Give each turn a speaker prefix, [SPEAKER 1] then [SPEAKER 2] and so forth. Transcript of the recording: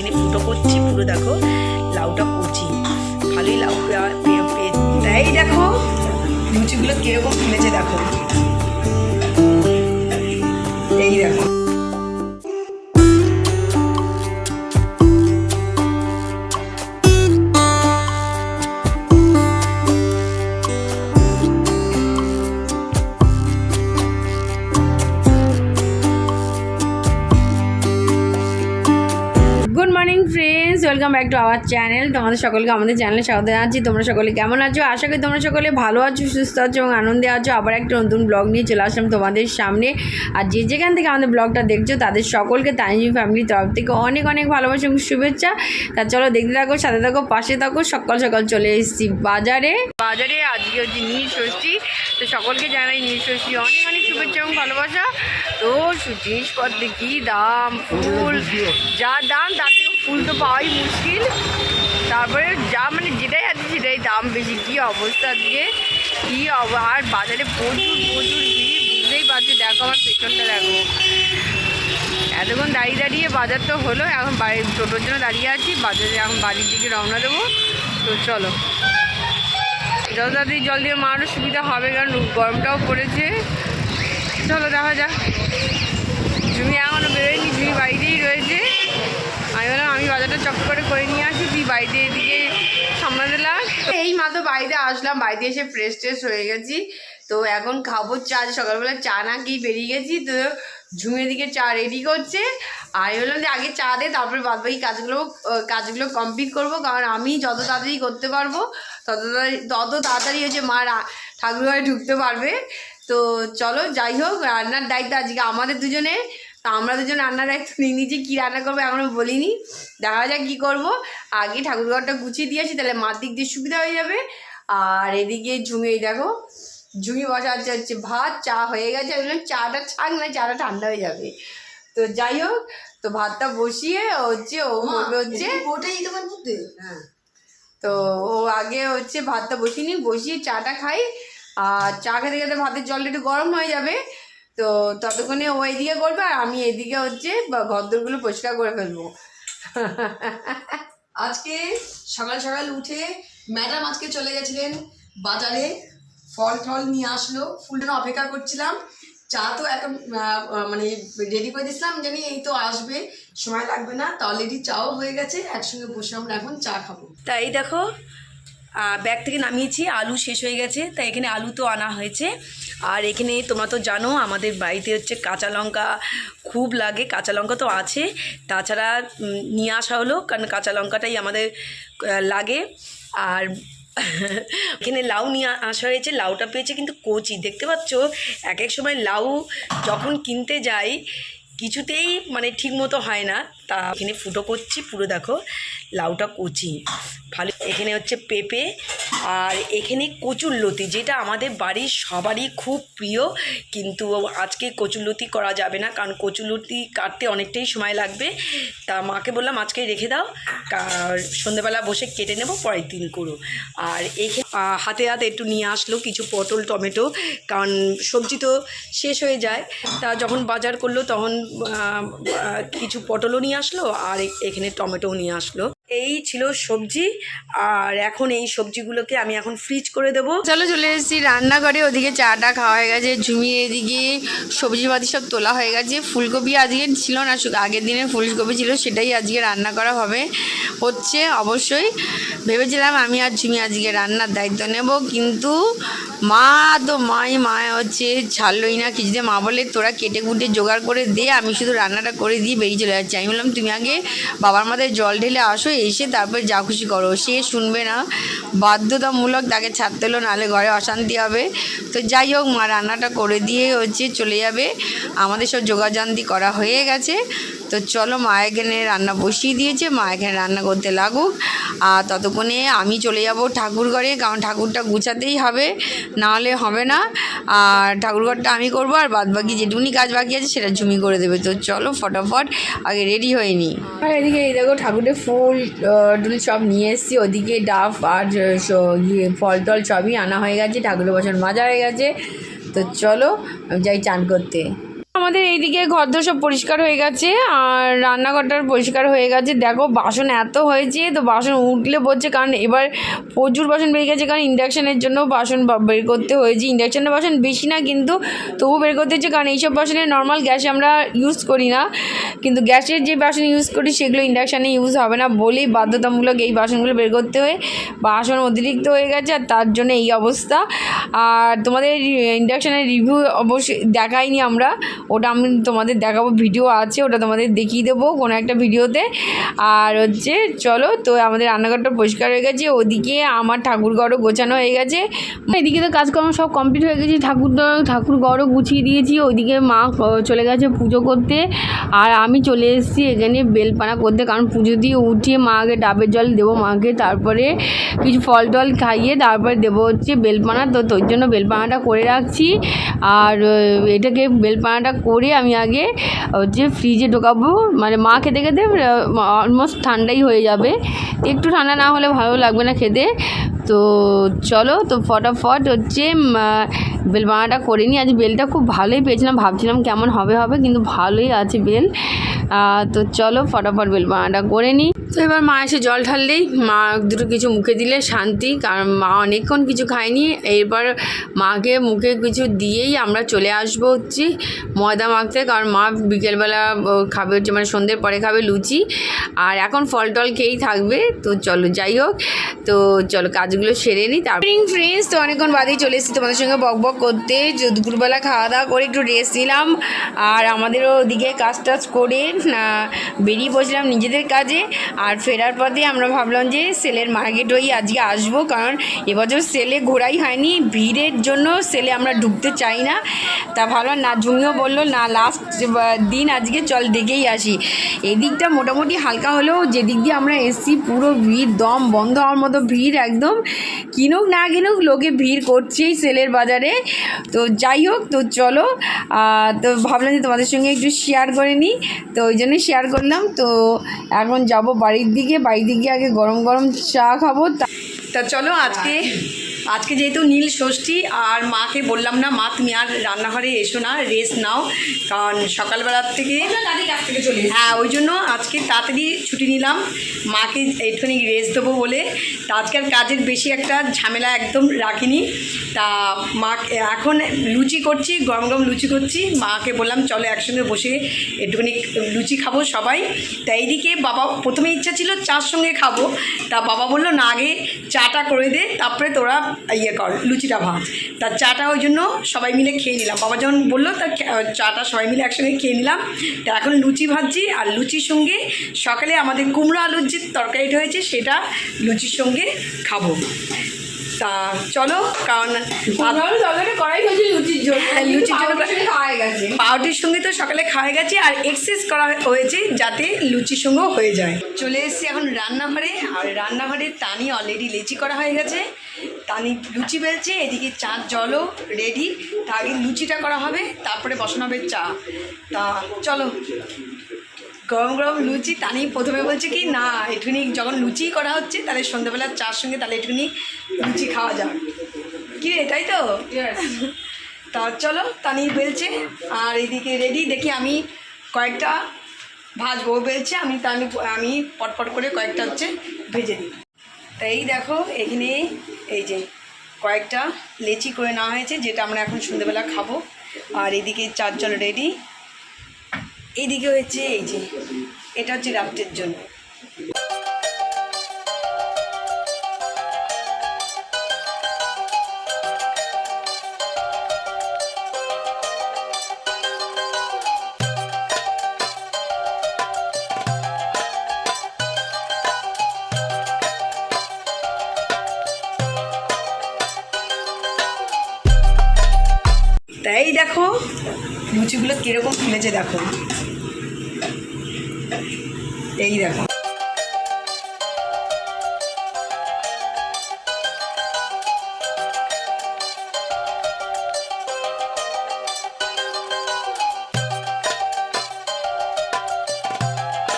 [SPEAKER 1] এখানে ফুটো করছি, পুরো দেখো লাউটা কচি, ভালোই লাউ এই দেখো লুচিগুলো কিরকম ফুলেছে দেখো, এই দেখো। Good morning friends, welcome back to our channel. তোমাদের সকলকে আমাদের চ্যানেলে স্বাগত জানাচ্ছি। তোমরা সকলে কেমন আছো? আশা করি তোমরা সকলে ভালো আছো, সুস্থ আছো এবং আনন্দে আছো। আবার একটা নতুন ব্লগ নিয়ে চলে আসলাম তোমাদের সামনে। আর যে যেখান থেকে আমাদের ব্লগটা দেখছো তাদের সকলকে তানজিম ফ্যামিলির তরফ থেকে অনেক অনেক ভালোবাসা এবং শুভেচ্ছা। তা চলো দেখতে থাকো, সাথে থাকো, পাশে থাকো। সকাল সকাল চলে এসেছি বাজারে। আজকে হচ্ছে নীল ষষ্ঠী, তো সকলকে জানাই নীল ষষ্ঠী অনেক অনেক শুভেচ্ছা এবং ভালোবাসা। তো জিনিসপত্রে কী দাম, ফুল যা দাম, তার থেকে ফুল তো পাওয়াই মুশকিল। তারপরে যা মানে যেটাই আছে সেটাই দাম বেশি। কী অবস্থা আজকে, কী আর বাজারে প্রচুর প্রচুর ভিড়, বুঝতেই পারছি। দেখো আমার পেছনটা দেখো, এতক্ষণ দাঁড়িয়ে দাঁড়িয়ে বাজার তো হলো, এখন বাড়ির টোটোর জন্য দাঁড়িয়ে আছি। বাজারে এখন বাড়ির দিকে রওনা দেবো। তো চলো, যত তাড়াতাড়ি জল দিয়ে মারও সুবিধা হবে, কারণ গরমটাও পড়েছে। চলো দেখা যাক। জুমি এখনও বেরোয়নি, জুমি বাড়িতেই রয়েছে। আমি বললাম আমি বাজারটা চক করে নিয়ে আসি, তুই বাড়িতে এদিকে সামনে দিলাম। এই মাত্র বাড়িতে আসলাম, বাড়িতে এসে ফ্রেশ ট্রেশ হয়ে গেছি। তো এখন খাবো চা। সকালবেলা চা না খেয়ে বেরিয়ে গেছি, তো ঝুমের দিকে চা রেডি করছে। আর আমি বললাম যে আগে চা দে, তারপরে বাদবাকি কাজগুলো কমপ্লিট করবো। কারণ আমি যত তাড়াতাড়ি করতে পারবো তত তাড়াতাড়ি হচ্ছে মা ঠাকুরঘরে ঢুকতে পারবে। তো চলো, যাই হোক, রান্নার দায়িত্ব আজকে আমাদের দুজনের। তা আমরা দুজন রান্নার দায়িত্ব নিয়ে নিয়েছি। কী রান্না করবো এখনও বলিনি, দেখা যাক কী করবো। আগে ঠাকুরঘরটা গুছিয়ে দিয়ে আসি, তাহলে মার দিক দিয়ে সুবিধা হয়ে যাবে। আর এদিকে ঝুমি, এই দেখো ঝুমি বসাচ্ছে হচ্ছে ভাত। চা হয়ে গেছে, আমি বললাম চাটা ছাক না, চাটা ঠান্ডা হয়ে যাবে। তো যাই হোক, তো ভাতটা বসিয়ে হচ্ছে ও করবে হচ্ছে ওটাই তোমার মধ্যে। হ্যাঁ, তো ও আগে হচ্ছে ভাতটা বসিয়ে চাটা খাই। আর চা খেতে খেতে ভাতের জলটা একটু গরম হয়ে যাবে। তো ততক্ষণে ও এদিকে করবে, আর আমি এদিকে হচ্ছে ঘরদোরগুলো পরিষ্কার করে ফেলবো।
[SPEAKER 2] আজকে সকাল সকাল উঠে ম্যাডাম আজকে চলে গেছিলেন বাজারে, ফল টল নিয়ে আসলো। ফুলটা অপেক্ষা করছিলাম। চা তো এখন মানে রেডি করে দিয়েছিলাম, জানি এই তো আসবে, সময় লাগবে না। তো অলরেডি চাও হয়ে গেছে, একসঙ্গে বসে আমরা এখন চা খাবো।
[SPEAKER 1] তাই দেখো, ব্যাগ থেকে নামিয়েছি, আলু শেষ হয়ে গেছে, তাই এখানে আলু তো আনা হয়েছে। আর এখানে তোমরা তো জানো আমাদের বাড়িতে হচ্ছে কাঁচা লঙ্কা খুব লাগে। কাঁচা লঙ্কা তো আছে, তাছাড়া নিয়ে আসা হলো, কারণ কাঁচা লঙ্কাটাই আমাদের লাগে। আর এখানে লাউ নিয়ে আসা হয়েছে, লাউটা পেয়েছে কিন্তু কচি, দেখতে পাচ্ছ। এক এক সময় লাউ যখন কিনতে যাই কিছুতেই মানে ঠিক মতো হয় না। তা এখানে ফুটো করছি, পুরো দেখো লাউটা কচি, ভালো। এখানে হচ্ছে পেঁপে, আর এখানে কচুরলতি, যেটা আমাদের বাড়ির সবারই খুব প্রিয়। কিন্তু আজকে কচুরলতি করা যাবে না, কারণ কচুরলতি কাটতে অনেকটাই সময় লাগবে। তা মাকে বললাম আজকে রেখে দাও, সন্ধ্যেবেলা বসে কেটে নেব, পরের দিন করো। আর এখানে হাতে হাতে একটু নিয়ে আসলো কিছু পটল টমেটো, কারণ সবজি তো শেষ হয়ে যায়। তা যখন বাজার করলো তখন কিছু পটলও নিয়ে আসলো, আর এখানে টমেটোও নিয়ে আসলো। এই ছিল সবজি। আর এখন এই সবজিগুলোকে আমি এখন ফ্রিজ করে দেবো। চলে এসেছি রান্নাঘরে। ওদিকে চাটা খাওয়া হয়ে গেছে, ঝুমি এদিকে সবজিপাতি সব তোলা হয়ে গেছে। ফুলকপি আজকে ছিল না, আগের দিনের ফুলকপি ছিল, সেটাই আজকে রান্না করা হচ্ছে। অবশ্যই ভেবেছিলাম আমি আর ঝুমি আজকে রান্নার দায়িত্ব নেব, কিন্তু মা হচ্ছে ছাড়লোই না কিছুতে। মা বলে তোরা কেটে কুটে জোগাড় করে দে, আমি শুধু রান্নাটা করে দিয়ে বেরিয়ে চলে যাচ্ছি। আমি বললাম তুমি আগে বাবার মাথায় জল ঢেলে আসো, এসে তারপর যা খুশি করো। সে শুনবে না, বাধ্যতামূলক তাকে ছাড়তে হলো, নাহলে ঘরে অশান্তি হবে। তো যাই হোক, মা রান্নাটা করে দিয়ে হচ্ছে চলে যাবে। আমাদের সব জোগাড়জান্তি করা হয়ে গেছে। তো চলো, মা এখানে রান্না বসিয়ে দিয়েছে, মা এখানে রান্না করতে লাগুক। আর ততক্ষণে আমি চলে যাব ঠাকুর ঘরে, কারণ ঠাকুরটা গুছাতেই হবে, নাহলে হবে না। আর ঠাকুরঘরটা আমি করবো, আর বাদবাকি যেটুকুনি কাজ বাকি আছে সেটা ঝুমি করে দেবে। তো চলো ফটাফট আগে রেডি হয়ে নিই। আর এদিকে এই দেখো ঠাকুরের ফুল টুল সব নিয়ে এসেছি। ওদিকে ডাব আর ফল টল সবই আনা হয়ে গেছে, ঠাকুরের বসন মাজা হয়ে গেছে। তো চলো আমি যাই চান করতে।
[SPEAKER 3] আমাদের এইদিকে ঘরদোর সব পরিষ্কার হয়ে গেছে আর রান্নাঘরটার পরিষ্কার হয়ে গেছে। দেখো বাসন এত হয়েছে, তো বাসন উঠলে বলছে, কারণ এবার প্রচুর বাসন বেরিয়ে গেছে, কারণ ইন্ডাকশানের জন্য বাসন বের করতে হয়েছে। ইন্ডাকশানের বাসন বেশি না, কিন্তু তবু বের করতে হচ্ছে, কারণ এইসব বাসনে নর্মাল গ্যাসে আমরা ইউজ করি না, কিন্তু গ্যাসের যে বাসন ইউজ করি সেগুলো ইন্ডাকশানে ইউজ হবে না বলেই বাধ্যতামূলক এই বাসনগুলো বের করতে হয়। বাসন অতিরিক্ত হয়ে গেছে আর তার জন্য এই অবস্থা। আর তোমাদের ইন্ডাকশানের রিভিউ অবশ্যই দেখাইনি আমরা, ওটা আমি তোমাদের দেখাবো, ভিডিও আছে, ওটা তোমাদের দেখিয়ে দেবো কোনো একটা ভিডিওতে। আর হচ্ছে চলো, তো আমাদের রান্নাঘরটা পরিষ্কার হয়ে গেছে, ওদিকে আমার ঠাকুরঘরও গোছানো হয়ে গেছে। এদিকে তো কাজকর্ম সব কমপ্লিট হয়ে গেছে, ঠাকুরঘরও গুছিয়ে দিয়েছি। ওইদিকে মা চলে গেছে পুজো করতে আর আমি চলে এসেছি এখানে বেলপানা করতে, কারণ পুজো দিয়ে উঠিয়ে মা আগে ডাবের জল দেবো মাকে, তারপরে কিছু ফল টল খাইয়ে তারপরে দেবো হচ্ছে বেলপানা। তো তোর জন্য বেলপানাটা করে রাখছি। আর এটাকে বেলপানাটা করে আমি আগে হচ্ছে ফ্রিজে ঢোকাবো, মানে মা খেতে খেতে অলমোস্ট ঠান্ডাই হয়ে যাবে, একটু ঠান্ডা না হলে ভালো লাগবে না খেতে। তো চলো, তো ফটাফট হচ্ছে বেলপানাটা করে নিই। আজ বেলটা খুব ভালোই পেয়েছিলাম, ভাবছিলাম কেমন হবে কিন্তু ভালোই আছে বেল। তো চলো ফটাফট বেলপানাটা করে নিই। তো এবার মা এসে জল ঢাললেই মা দুটো কিছু মুখে দিলে শান্তি, কারণ মা অনেকক্ষণ কিছু খায়নি। এবার মাকে মুখে কিছু দিয়েই আমরা চলে আসবো হচ্ছে ময়দা মাখতে, কারণ মা বিকেলবেলা খাবে হচ্ছে, মানে সন্ধ্যের পরে খাবে লুচি, আর এখন ফল টল খেয়েই থাকবে। তো চলো যাই হোক, তো চলো কাজগুলো সেরে নিই। তারপর ফ্রেন্ডস, তো অনেকক্ষণ বাদেই চলে এসেছি তোমাদের সঙ্গে বক বক করতে। দুপুরবেলা খাওয়া দাওয়া করে একটু রেস্ট নিলাম, আর আমাদেরও ওদিকে কাজ টাজ করে বেরিয়ে পড়ছিলাম নিজেদের কাজে। আর ফেরার পথে আমরা ভাবলাম যে সেলের মার্কেট হয়েই আজকে আসবো, কারণ এবছর সেলে ঘোরাই হয়নি, ভিড়ের জন্য সেলে আমরা ঢুকতে চাই না। তা ভাবলাম, না ঝুমিও বললো না লাস্ট দিন আজকে চল দেখেই আসি। এদিকটা মোটামুটি হালকা হলেও যেদিক দিয়ে আমরা এসছি পুরো ভিড়, দম বন্ধ হওয়ার মতো ভিড় একদম, কিনুক না কিনুক লোকে ভিড় করছেই সেলের বাজারে। তো যাই হোক, তো চলো, তো ভাবলাম যে তোমাদের সঙ্গে একটু শেয়ার করে নিই, তো ওই জন্যই শেয়ার করলাম। তো এখন যাব বাড়ির দিকে আগে গরম গরম চা খাবো।
[SPEAKER 1] তা চলো, আজকে যেহেতু নীল ষষ্ঠী, আর মাকে বললাম না মা তুমি আর রান্নাঘরে এসো না, রেস্ট নাও, কারণ সকালবেলার থেকে চলে, হ্যাঁ ওই জন্য আজকে তাড়াতাড়ি ছুটি নিলাম, মাকে একটুখানি রেস্ট দেবো বলে। তা আজকের কাজের বেশি একটা ঝামেলা একদম রাখিনি। তা মা এখন লুচি করছি, গরম গরম লুচি করছি, মাকে বললাম চলো একসঙ্গে বসে একটুখানি লুচি খাবো সবাই। তা এইদিকে বাবা প্রথমে ইচ্ছা ছিল চার সঙ্গে খাবো, তা বাবা বললো না আগে চাটা করে দে, তারপরে তোরা ইয়ে কর লুচিটা ভাজ। তার চাটা ওই জন্য সবাই মিলে খেয়ে নিলাম, বাবা যখন বললো তার চাটা সবাই মিলে একসঙ্গে খেয়ে নিলাম। তা এখন লুচি ভাজছি, আর লুচির সঙ্গে সকালে আমাদের কুমড়ো আলুর যে তরকারিটা হয়েছে সেটা লুচির সঙ্গে খাবো। তা চলো, কারণ লুচির জন্য পাউরুটির সঙ্গে তো সকালে খাওয়া গেছে, আর এক্সারসাইজ করা হয়েছে যাতে লুচির সঙ্গেও হয়ে যায়। চলে এসেছি এখন রান্নাঘরে, আর রান্নাঘরে তানি অলরেডি লেচি করা হয়ে গেছে, তানি লুচি বেলছে, এদিকে চার জলও রেডি। তা আগে লুচিটা করা হবে, তারপরে বসানো হবে চা। তা চলো, গরম গরম লুচি। তানি প্রথমে বলছে কি না একটুখানি যখন লুচি করা হচ্ছে তাহলে সন্ধ্যাবেলার চার সঙ্গে তাহলে একটুখানি লুচি খাওয়া যাক, কি রে তাই তো? তা চলো, তানি বেলছে আর এইদিকে রেডি। দেখি আমি কয়েকটা ভাজবো, বেলছে, আমি পটপট করে কয়েকটা হচ্ছে ভেজে দিই। তাই দেখো এখানে এই যে কয়েকটা লেচি করে নেওয়া হয়েছে, যেটা আমরা এখন সন্ধ্যেবেলা খাবো। আর এদিকে চার জল রেডি, এইদিকে হচ্ছে এই যে এটা হচ্ছে রাত্রের জন্য। তাই দেখো লুচিগুলো কীরকম ফুলেছে দেখো, এই দেখো